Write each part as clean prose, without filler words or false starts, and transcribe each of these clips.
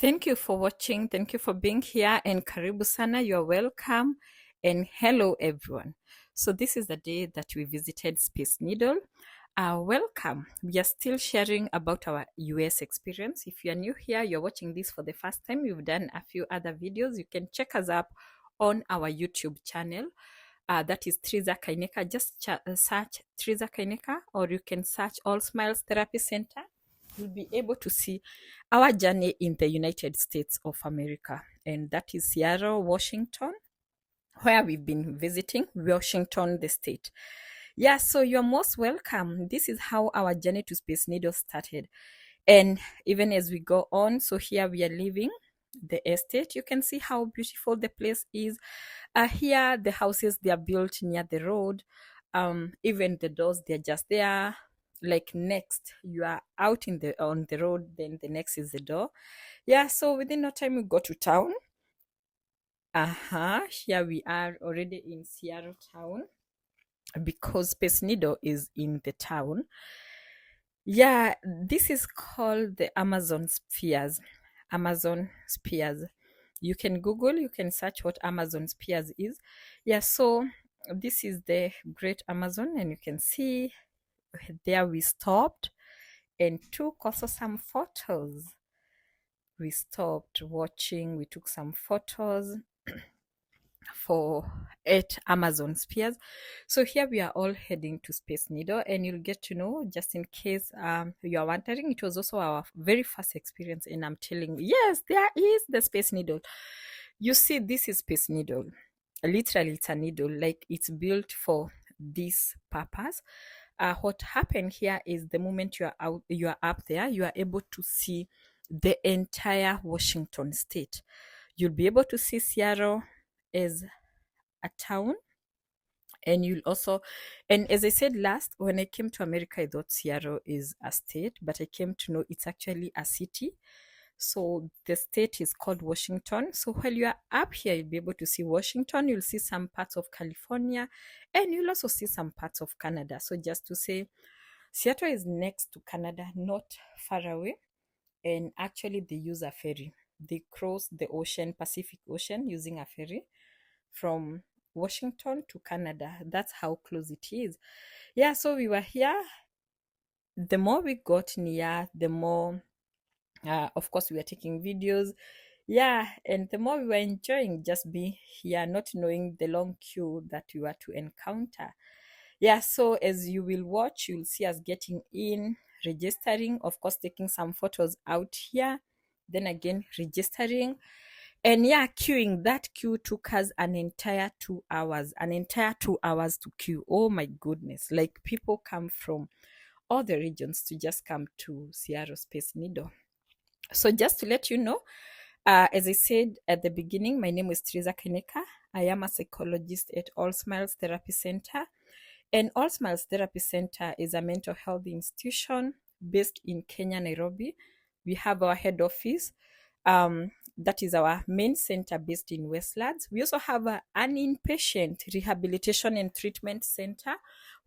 Thank you for watching. Thank you for being here. And karibu sana, you're welcome. And hello, everyone. So this is the day that we visited Space Needle. Welcome. We are still sharing about our US experience. If you're new here, you're watching this for the first time, we've done a few other videos. You can check us up on our YouTube channel. That is Trizah Kainika. Just search Trizah Kainika, or you can search All Smiles Therapy Center. You'll be able to see our journey in the United States of America, and that is Seattle, Washington, where we've been visiting Washington, the state. Yeah, so you're most welcome. This is how our journey to Space Needle started. And even as we go on, so here we are leaving the estate. You can see how beautiful the place is. Here, the houses, they are built near the road. Even the doors, they're just there. Like next, you are out on the road, then the next is the door. Yeah, so within no time we go to town. Here we are already in Seattle town, because Space Needle is in the town. Yeah, this is called the Amazon Spheres. Amazon Spheres. You can Google, you can search what Amazon Spheres is. Yeah, so this is the Great Amazon, and you can see there we stopped and took also some photos. We stopped watching, we took some photos for 8 Amazon Spheres. So here we are all heading to Space Needle, and you'll get to know, just in case you are wondering, it was also our very first experience, and I'm telling you, yes, there is the Space Needle. You see, this is Space Needle. Literally, it's a needle, like it's built for this purpose. What happened here is, the moment you are up there, you are able to see the entire Washington state. You'll be able to see Seattle as a town, and you'll also, and as I said last, when I came to America, I thought Seattle is a state, but I came to know it's actually a city. So the state is called Washington. So while you are up here, you'll be able to see Washington, you'll see some parts of California, and you'll also see some parts of Canada. So just to say, Seattle is next to Canada, not far away. And actually, they use a ferry. They cross the ocean, Pacific Ocean, using a ferry from Washington to Canada. That's how close it is. Yeah, so we were here. The more we got near, the more, of course, we were taking videos. Yeah, and the more we were enjoying just being here, not knowing the long queue that we were to encounter. Yeah, so as you will watch, you'll see us getting in, registering, of course, taking some photos out here, then again registering. And yeah, queuing. That queue took us an entire 2 hours, to queue. Oh my goodness. Like, people come from all the regions to just come to Seattle Space Needle. So just to let you know, as I said at the beginning, my name is Trizah Kainika. I am a psychologist at All Smiles Therapy Center. And All Smiles Therapy Center is a mental health institution based in Kenya, Nairobi. We have our head office. That is our main center based in Westlands. We also have an inpatient rehabilitation and treatment center,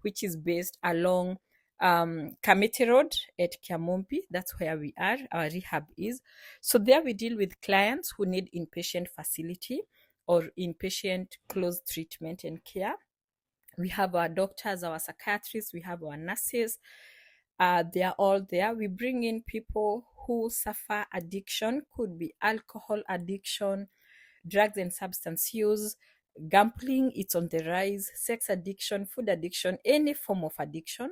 which is based along Kamiti Road at Kiamumbi. That's where we are. Our rehab is. So there we deal with clients who need inpatient facility or inpatient closed treatment and care. We have our doctors, our psychiatrists, we have our nurses. They are all there. We bring in people who suffer addiction, could be alcohol addiction, drugs and substance use, gambling, it's on the rise, sex addiction, food addiction, any form of addiction.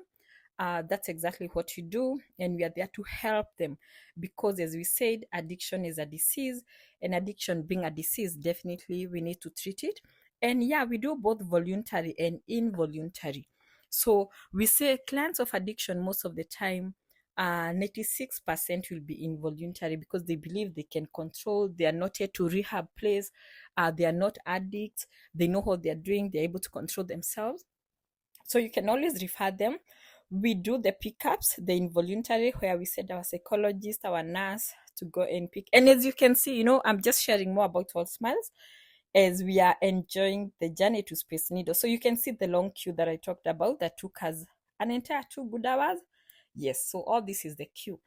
That's exactly what we do, and we are there to help them, because, as we said, addiction is a disease, and addiction being a disease, definitely we need to treat it. And yeah, we do both voluntary and involuntary. So we say clients of addiction, most of the time, 96% will be involuntary, because they believe they can control. They are not yet to rehab place. They are not addicts. They know what they are doing. They're able to control themselves. So you can always refer them. We do the pickups, the involuntary, where we send our psychologist, our nurse to go and pick. And as you can see, I'm just sharing more about All Smiles as we are enjoying the journey to Space Needle. So you can see the long queue that I talked about that took us an entire 2 good hours. Yes, so all this is the queue.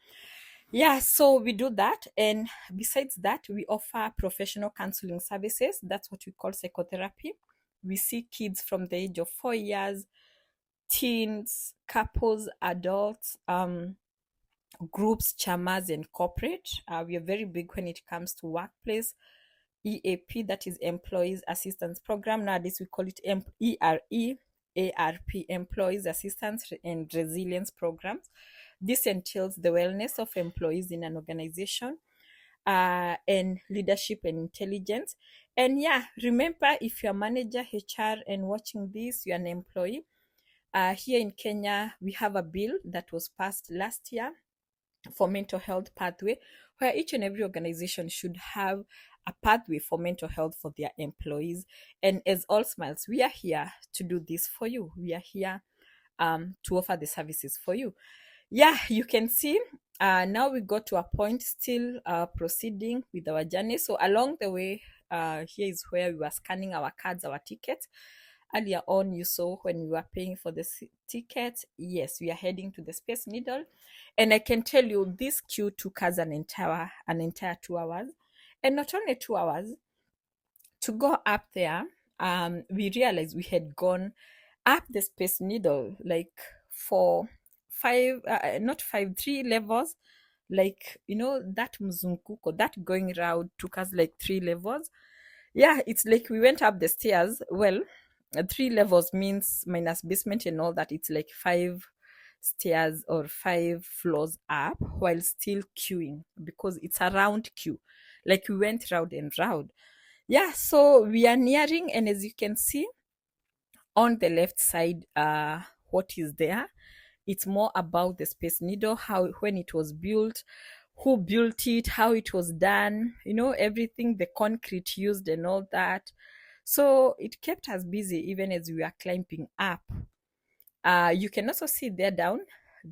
Yeah, so we do that. And besides that, we offer professional counseling services. That's what we call psychotherapy. We see kids from the age of 4 years, teens, couples, adults, groups, chamas, and corporate. We are very big when it comes to workplace. EAP, that is Employees Assistance Program. Nowadays, we call it ERE, ARP, Employees Assistance and Resilience Programs. This entails the wellness of employees in an organization, and leadership and intelligence. And yeah, remember, if you're a manager, HR, and watching this, you're an employee. Here in Kenya, we have a bill that was passed last year for mental health pathway, where each and every organization should have a pathway for mental health for their employees. And as All Smiles, we are here to do this for you. We are here to offer the services for you. Yeah, you can see now we got to a point, still proceeding with our journey. So along the way, here is where we were scanning our cards, our tickets. Earlier on, you saw when we were paying for the ticket. Yes, we are heading to the Space Needle. And I can tell you, this queue took us an entire 2 hours. And not only 2 hours, to go up there, we realized we had gone up the Space Needle like for not five, 3 levels. Like, that mzunguko, that going round took us like 3 levels. Yeah, it's like we went up the stairs. Well, 3 levels means minus basement and all that. It's like 5 stairs or 5 floors up while still queuing, because it's a round queue. Like we went round and round. Yeah, so we are nearing, and as you can see on the left side, what is there? It's more about the Space Needle, how, when it was built, who built it, how it was done, everything, the concrete used and all that. So it kept us busy even as we were climbing up. You can also see there down,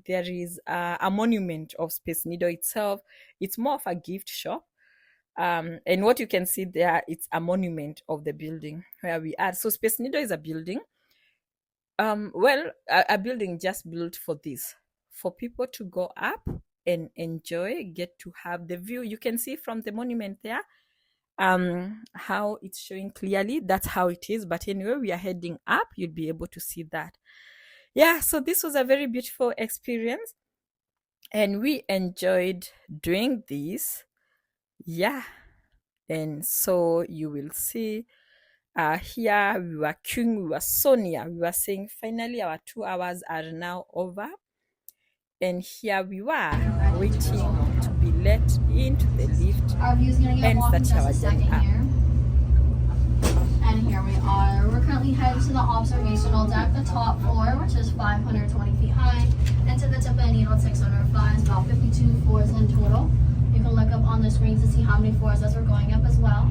there is a monument of Space Needle itself. It's more of a gift shop. And what you can see there, it's a monument of the building where we are. So Space Needle is a building. Well, a building just built for this, for people to go up and enjoy, get to have the view. You can see from the monument there, how it's showing clearly. That's how it is. But anyway, we are heading up. You'll be able to see that. Yeah, so this was a very beautiful experience, and we enjoyed doing this. Yeah, and so you will see here we were queuing, we were so near. We were saying finally our 2 hours are now over, and here we were waiting to be let into the lift and start our journey up. And here we are. We're currently heading to the observational deck, the top floor, which is 520 feet high, and to the tip of the needle, 605. It's about 52 floors in total. You can look up on the screen to see how many floors as we're going up as well.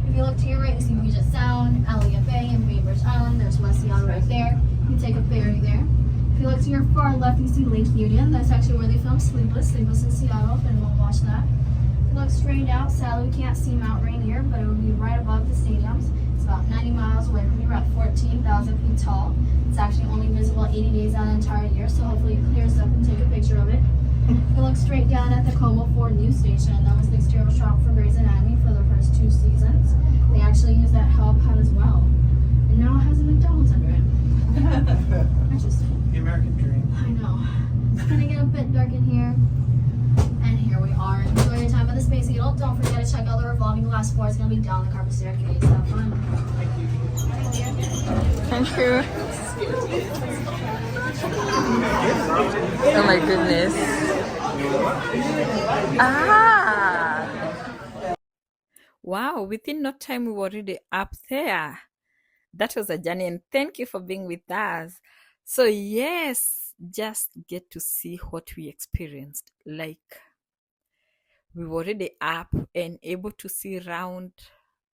If you look to your right, you see Puget Sound, Elliott Bay, and Bainbridge Island. There's West Seattle right there. You take a ferry there. If you look to your far left, you see Lake Union. That's actually where they filmed Sleepless in Seattle, if anyone watch that. If you look straight out, sadly we can't see Mount Rainier, but it would be right above the stadiums. It's about 90 miles away from you. We're at 14,000 feet tall. It's actually only visible 80 days out of the entire year, so hopefully it clears up and take a picture of it. If you look straight down at the Como Ford news station, that was the exterior shop for Grey's Anatomy for the first 2 seasons. They actually use that helipad as well. And now it has a McDonald's under it. Interesting. The American dream. I know. It's gonna get a bit dark in here. And here we are. Enjoy your time at the Space Needle. Don't forget to check out the revolving glass floor. It's gonna be down the carpet staircase. Have fun. Thank you. Thank you. Oh my goodness. Wow, within no time we were already up there. That was a journey, and thank you for being with us. So yes, just get to see what we experienced. Like, we were already up and able to see around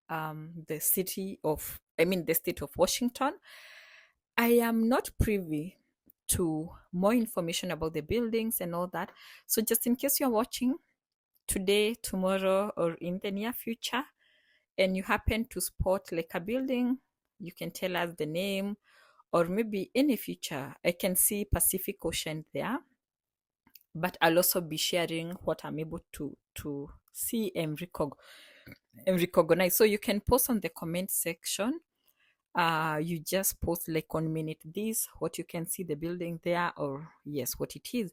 the state of Washington. I am not privy to more information about the buildings and all that. So just in case you're watching today, tomorrow, or in the near future, and you happen to spot like a building, you can tell us the name, or maybe in the future, I can see Pacific Ocean there. but I'll also be sharing what I'm able to see and recognize. So you can post on the comment section. You just post like on minute this, what you can see the building there, or yes, what it is.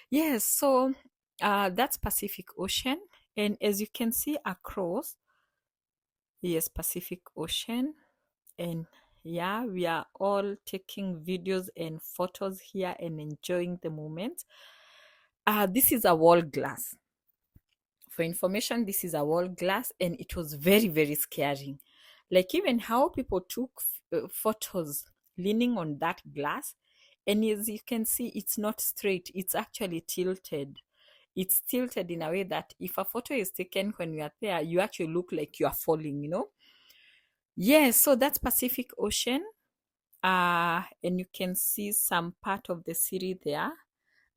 Yes, so that's Pacific Ocean. And as you can see across, yes, Pacific Ocean. And yeah, we are all taking videos and photos here and enjoying the moment. This is a wall glass. For information, this is a wall glass, and it was very, very scary. Like even how people took photos leaning on that glass, and as you can see, it's not straight, it's actually tilted. It's tilted in a way that if a photo is taken when you are there, you actually look like you are falling, you know? Yes, so that's Pacific Ocean. And you can see some part of the city there.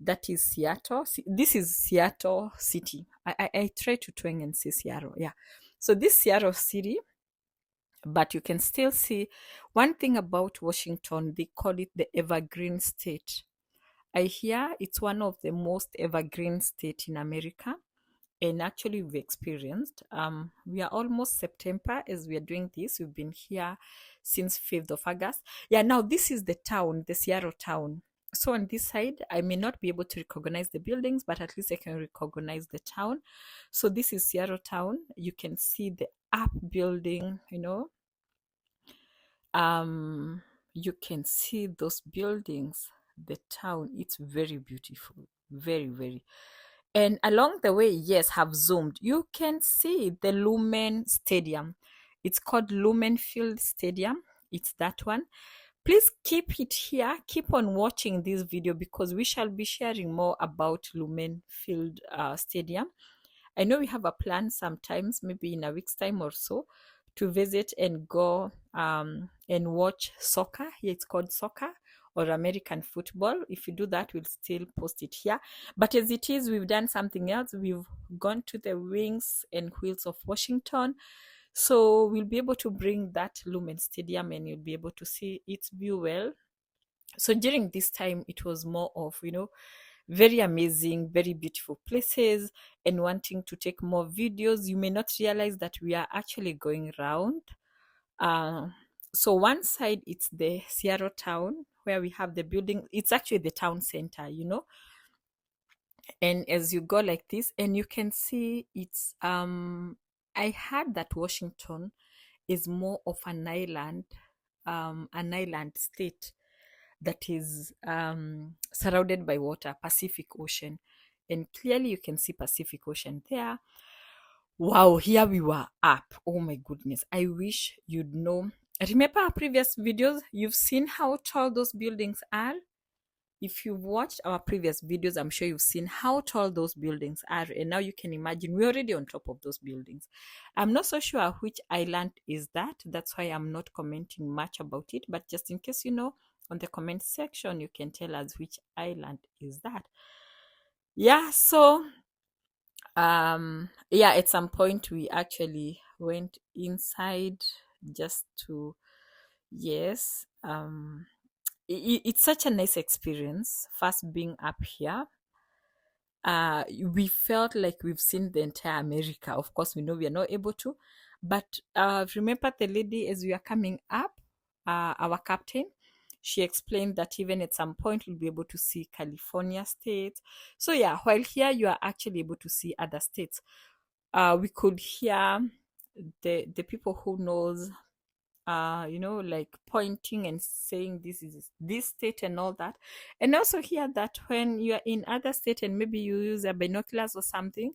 That is Seattle. This is Seattle City. I try to twang and say Seattle. Yeah. So this Seattle City, but you can still see one thing about Washington, they call it the evergreen state. I hear it's one of the most evergreen state in America. And actually we've experienced, we are almost September as we are doing this. We've been here since 5th of August. Yeah, now this is the town, the Seattle town. So on this side, I may not be able to recognize the buildings, but at least I can recognize the town. So this is Seattle town. You can see the up building, you know. You can see those buildings, the town. It's very beautiful, very, very. And along the way, yes, have zoomed. You can see the Lumen Stadium. It's called Lumen Field Stadium. It's that one. Please keep it here. Keep on watching this video because we shall be sharing more about Lumen Field Stadium. I know we have a plan sometimes, maybe in a week's time or so, to visit and go and watch soccer. Here it's called soccer or American football. If you do that, we'll still post it here. But as it is, we've done something else. We've gone to the Wings and Wheels of Washington. So we'll be able to bring that Lumen Stadium and you'll be able to see its view well. So during this time, it was more of, you know, very amazing, very beautiful places and wanting to take more videos. You may not realize that we are actually going around. So one side, it's the Seattle town where we have the building. It's actually the town center, you know. And as you go like this, and you can see it's, I heard that Washington is more of an island state that is surrounded by water, Pacific Ocean. And clearly you can see Pacific Ocean there. Wow, here we were up. Oh my goodness. I wish you'd know. Remember our previous videos? You've seen how tall those buildings are. If you've watched our previous videos, I'm sure you've seen how tall those buildings are. And now you can imagine we're already on top of those buildings. I'm not so sure which island is that. That's why I'm not commenting much about it. But just in case you know, on the comment section, you can tell us which island is that. Yeah, so yeah, at some point we actually went inside just to, yes, it's such a nice experience first being up here. We felt like we've seen the entire America. Of course, we know we are not able to, but remember the lady as we are coming up, our captain, she explained that even at some point we'll be able to see California state. So yeah, while here you are actually able to see other states. We could hear the people who knows, you know, like pointing and saying this is this state and all that. And also hear that when you are in other state and maybe you use a binoculars or something,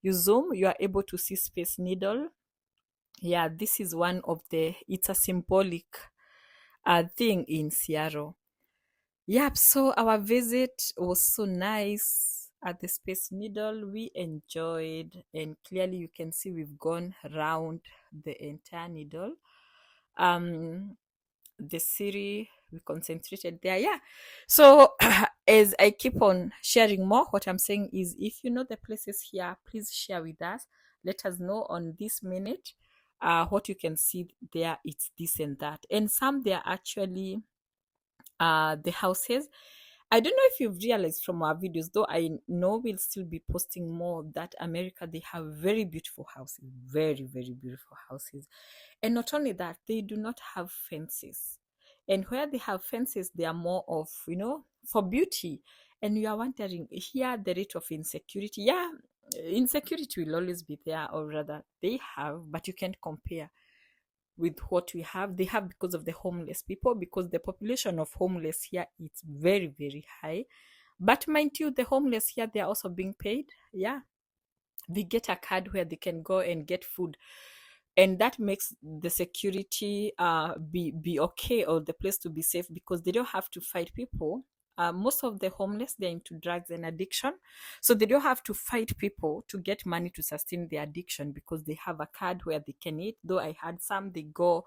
you zoom, you are able to see Space Needle. Yeah, this is one of the, it's a symbolic thing in Seattle. Yep, so our visit was so nice at the Space Needle. We enjoyed, and clearly you can see we've gone around the entire needle. The city, we concentrated there. Yeah. So as I keep on sharing more, what I'm saying is if you know the places here, please share with us. Let us know on this minute what you can see there. It's this and that. And some they are actually the houses. I don't know if you've realized from our videos, though I know we'll still be posting more, that America, they have very beautiful houses, very, very beautiful houses. And not only that, they do not have fences. And where they have fences, they are more of, for beauty. And you are wondering, here, the rate of insecurity. Yeah, insecurity will always be there, or rather, they have, but you can't compare with what we have. They have because of the homeless people, because the population of homeless here is very, very high. But mind you, the homeless here, they are also being paid. Yeah, they get a card where they can go and get food, and that makes the security be okay, or the place to be safe, because they don't have to fight people. Most of the homeless, they're into drugs and addiction, so they don't have to fight people to get money to sustain their addiction, because they have a card where they can eat. Though I had some, they go,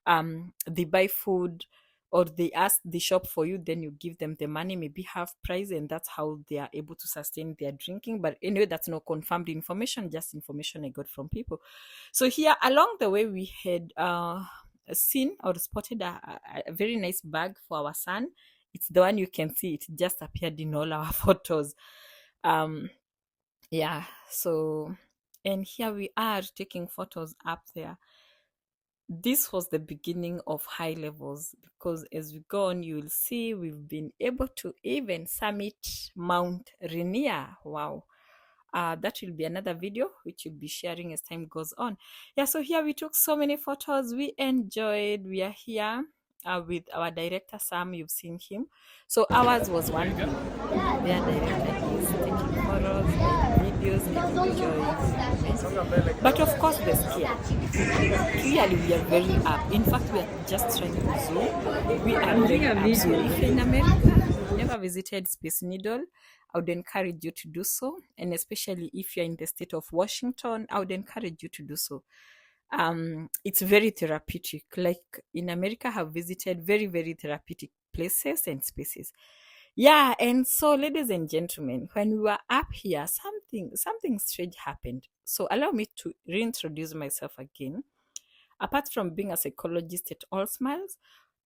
they buy food, or they ask the shop for you, then you give them the money, maybe half price, and that's how they are able to sustain their drinking. But anyway, that's not confirmed information, just information I got from people. So here along the way, we had seen or spotted a very nice bag for our son. It's the one you can see, it just appeared in all our photos. Yeah, so, and here we are taking photos up there. This was the beginning of high levels, because as we go on, you will see we've been able to even summit Mount Rainier. Wow. That will be another video which we'll be sharing as time goes on. Yeah, so here we took so many photos. We enjoyed. We are here with our director, Sam. You've seen him. So ours was one thing. Their director is taking photos and videos and enjoying. But of course, the scale. Clearly, we are very up. In fact, we are just trying to zoom. We are very up. So if you're in America, you've never visited Space Needle, I would encourage you to do so. And especially if you're in the state of Washington, I would encourage you to do so. It's very therapeutic. Like in America, I have visited very, very therapeutic places and spaces. Yeah, and so ladies and gentlemen, when we were up here, something strange happened. So allow me to reintroduce myself again. Apart from being a psychologist at All Smiles,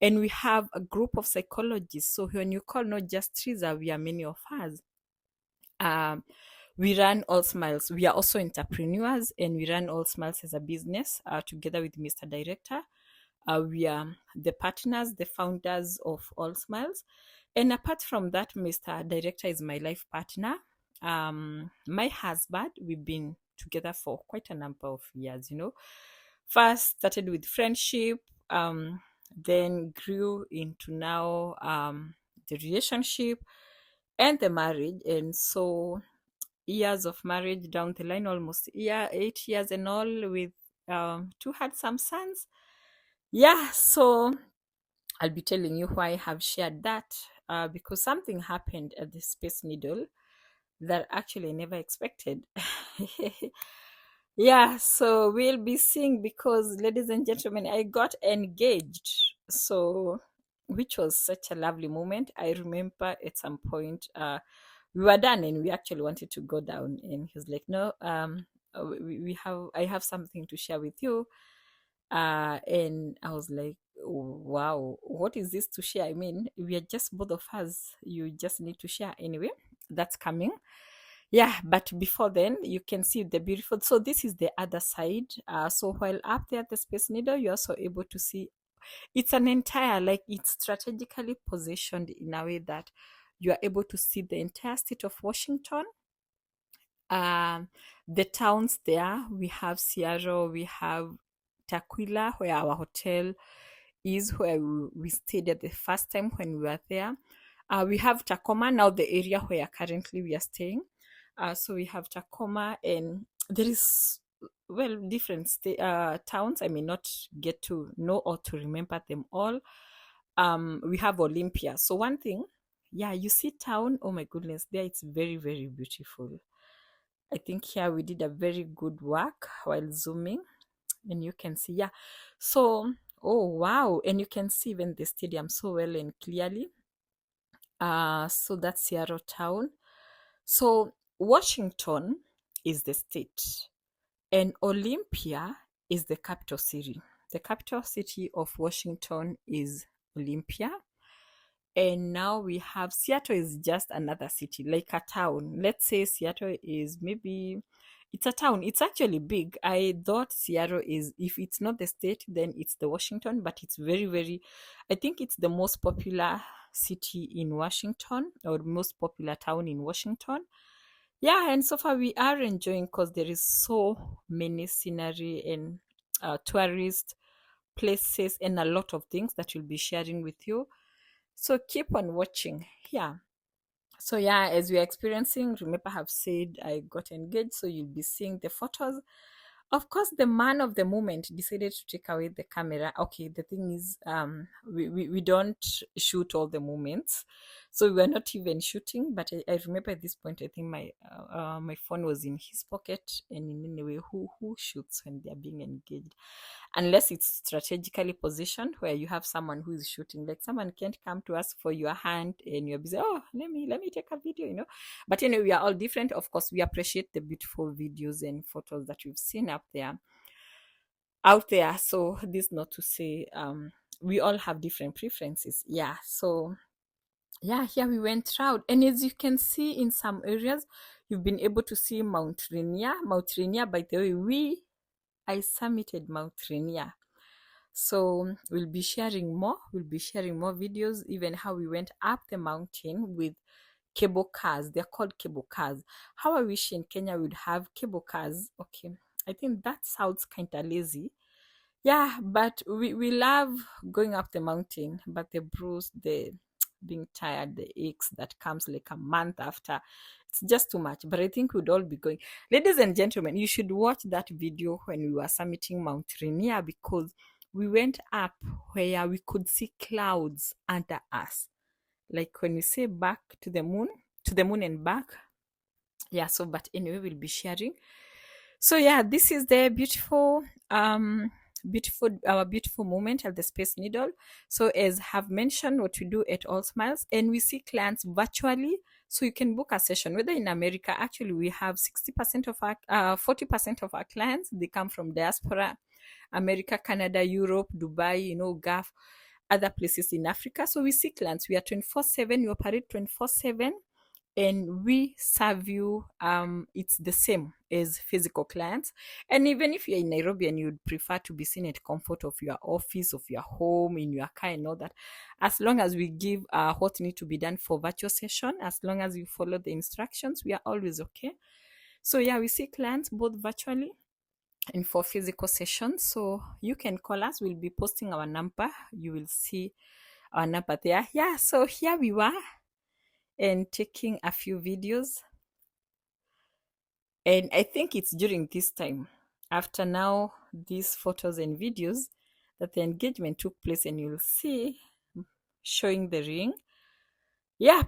and we have a group of psychologists. So when you call not just Trizah, we are many of us. We run All Smiles. We are also entrepreneurs, and we run All Smiles as a business together with Mr. Director. We are the partners, the founders of All Smiles. And apart from that, Mr. Director is my life partner. My husband, we've been together for quite a number of years, First started with friendship, then grew into now the relationship and the marriage. And so years of marriage down the line, almost 8 years and all, with two handsome sons. Yeah, so I'll be telling you why I have shared that, because something happened at the Space Needle that actually I never expected. Yeah, so we'll be seeing, because ladies and gentlemen, I got engaged. So, which was such a lovely moment. I remember at some point, we were done and we actually wanted to go down, and he was like, no, I have something to share with you. And I was like, wow, what is this to share? I mean, we are just both of us. You just need to share. Anyway, that's coming. Yeah, but before then, you can see the beautiful. So this is the other side. So while up there at the Space Needle, you're also able to see it's an entire, like, it's strategically positioned in a way that you are able to see the entire state of Washington. The towns there, we have Seattle, we have Tequila, where our hotel is, where we stayed at the first time when we were there. We have Tacoma, now the area where currently we are staying. So we have Tacoma, and there is, well, different towns. I may not get to know or to remember them all. We have Olympia. So one thing, yeah, you see town, oh my goodness, there it's very, very beautiful. I think here we did a very good work while zooming, and you can see, yeah. So, oh wow, and you can see even the stadium so well and clearly. So that's Seattle town. So Washington is the state, and Olympia is the capital city. The capital city of Washington is Olympia, And now we have Seattle is just another city, like a town. Let's say Seattle is maybe it's a town. It's actually big. I thought Seattle is, if it's not the state, then it's the Washington, but it's very, very, I think it's the most popular city in Washington, or most popular town in Washington. Yeah, and so far we are enjoying because there is so many scenery and tourist places and a lot of things that we'll be sharing with you. So keep on watching. Yeah. So yeah, as we are experiencing, remember I have said I got engaged, so you'll be seeing the photos. Of course, the man of the moment decided to take away the camera. Okay, the thing is, we don't shoot all the moments, so we were not even shooting. But I remember at this point, I think my phone was in his pocket, and in any way, who shoots when they are being engaged? Unless it's strategically positioned where you have someone who is shooting, like someone can't come to us for your hand and you're busy, oh, let me take a video, but anyway, we are all different. Of course, we appreciate the beautiful videos and photos that we've seen out there. So this not to say we all have different preferences. Yeah. So yeah, here we went round, and as you can see, in some areas you've been able to see Mount Rainier. By the way, I summited Mount Rainier. So we'll be sharing more. We'll be sharing more videos, even how we went up the mountain with cable cars. They're called cable cars. How I wish in Kenya we'd have cable cars. Okay, I think that sounds kind of lazy. Yeah, but we love going up the mountain, but the bruise, the being tired, the aches that comes like a month after, it's just too much. But I think we'd all be going. Ladies and gentlemen, you should watch that video when we were summiting Mount Rainier, because we went up where we could see clouds under us. Like when we say back to the moon and back. Yeah, so but anyway, we'll be sharing. So yeah, this is the beautiful moment at the Space Needle. So as have mentioned, what we do at All Smiles, and we see clients virtually, so you can book a session whether in America. Actually, we have 60% of our 40% of our clients, they come from diaspora, America, Canada, Europe, Dubai, Gulf, other places in Africa. So we see clients, we are 24/7, we operate 24/7, and we serve you. It's the same as physical clients. And even if you're in Nairobi and you'd prefer to be seen at comfort of your office, of your home, in your car and all that, as long as we give what need to be done for virtual session, as long as you follow the instructions, we are always okay. So yeah, we see clients both virtually and for physical sessions. So you can call us. We'll be posting our number. You will see our number there. Yeah, so here we were and taking a few videos. And I think it's during this time, after now these photos and videos, that the engagement took place, and you'll see showing the ring. Yeah,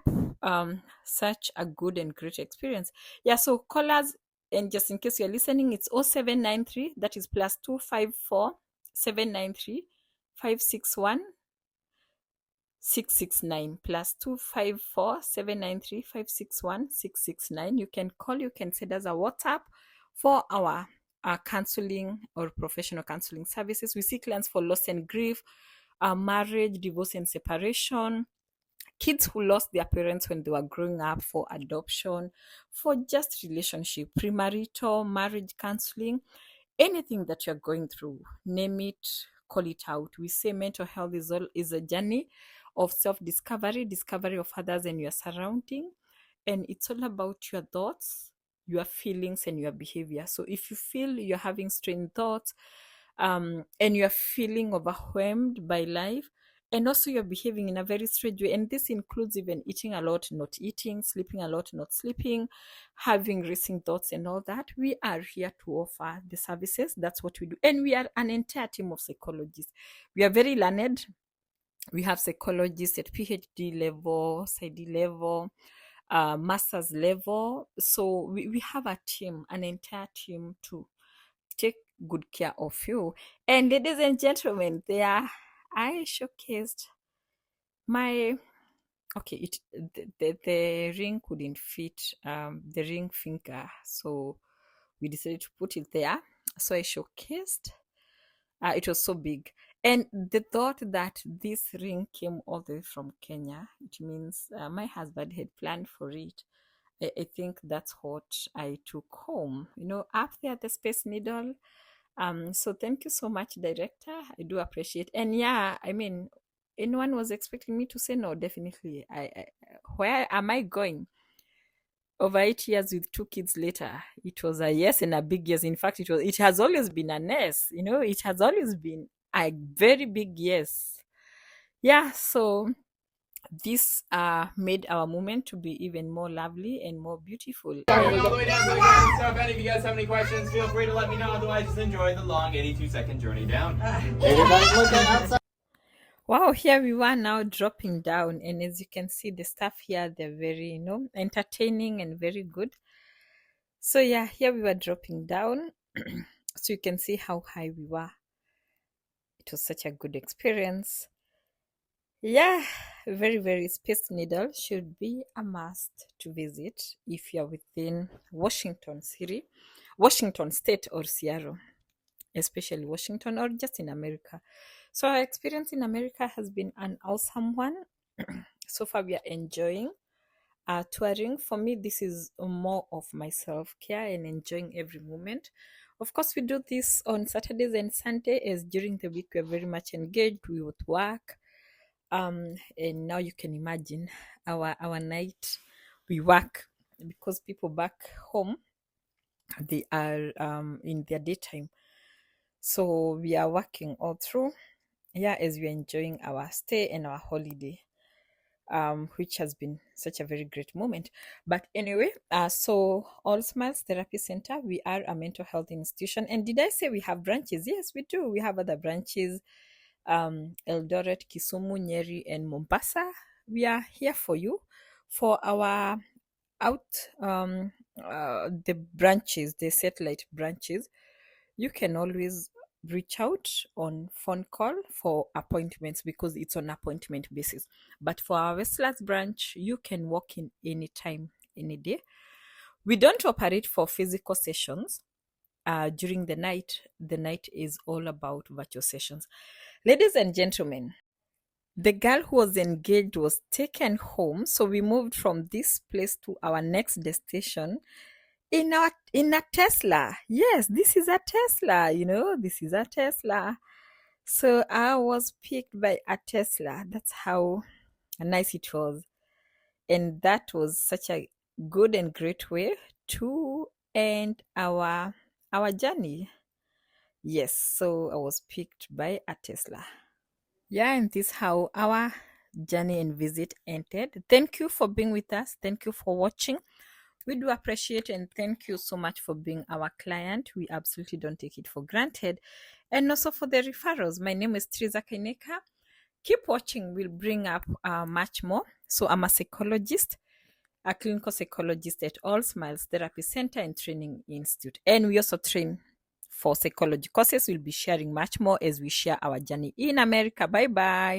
such a good and great experience. Yeah, so callers, and just in case you're listening, it's 0793, that is +254 793 561 669, +254 793 561 669. You can call, you can send us a WhatsApp for our counseling or professional counseling services. We see clients for loss and grief, marriage, divorce and separation, kids who lost their parents when they were growing up, for adoption, for just relationship, premarital, marriage counseling, anything that you're going through, name it, call it out. We say mental health is a journey of self-discovery, discovery of others and your surrounding. And it's all about your thoughts, your feelings, and your behavior. So if you feel you're having strange thoughts, and you're feeling overwhelmed by life, and also you're behaving in a very strange way, and this includes even eating a lot, not eating, sleeping a lot, not sleeping, having racing thoughts and all that, we are here to offer the services. That's what we do. And we are an entire team of psychologists. We are very learned. We have psychologists at PhD level, PsyD level, master's level. So we have a team, an entire team to take good care of you. And ladies and gentlemen, I showcased my, okay, the ring couldn't fit the ring finger, so we decided to put it there. So I showcased, it was so big, And the thought that this ring came all the way from Kenya, it means my husband had planned for it. I think that's what I took home, up there at the Space Needle. So thank you so much, director. I do appreciate. And yeah, I mean, anyone was expecting me to say no, definitely. Where am I going? Over 8 years with 2 kids later, it was a yes and a big yes. In fact, it has always been an yes. It has always been a very big yes. Yeah, so this made our moment to be even more lovely and more beautiful. Going all the way down to the ground stuff. Any of you guys have any questions, feel free to let me know. Otherwise, just enjoy the long 82-second journey down. Everybody's looking outside. Wow, here we are now dropping down, and as you can see, the staff here, they're very, entertaining and very good. So yeah, here we were dropping down. So you can see how high we were. It was such a good experience. Yeah, very, very Space Needle should be a must to visit if you're within Washington State or Seattle, especially Washington or just in America. So our experience in America has been an awesome one. So far, we are enjoying touring. For me, this is more of my self-care and enjoying every moment. Of course, we do this on Saturdays and Sundays, as during the week we're very much engaged with work. And now you can imagine our night we work, because people back home, they are in their daytime. So we are working all through, as we're enjoying our stay and our holiday, which has been such a very great moment. But anyway, so All Smiles Therapy Center, we are a mental health institution. And did I say we have branches? Yes, we do. We have other branches, Eldoret, Kisumu, Nyeri, and Mombasa. We are here for you for our the branches, the satellite branches. You can always reach out on phone call for appointments, because it's on appointment basis. But for our Westlands branch, you can walk in anytime, any day. We don't operate for physical sessions during the night. The night is all about virtual sessions. Ladies and gentlemen, the girl who was engaged was taken home, so we moved from this place to our next destination in a Tesla. Yes, this is a Tesla, this is a Tesla. So I was picked by a Tesla. That's how nice it was. And that was such a good and great way to end our journey. Yes, so I was picked by a Tesla. Yeah, and this is how our journey and visit ended. Thank you for being with us. Thank you for watching. We do appreciate, and thank you so much for being our client. We absolutely don't take it for granted. And also for the referrals. My name is Trizah Kainika. Keep watching. We'll bring up much more. So I'm a psychologist, a clinical psychologist at All Smiles Therapy Center and Training Institute. And we also train for psychology courses. We'll be sharing much more as we share our journey in America. Bye-bye.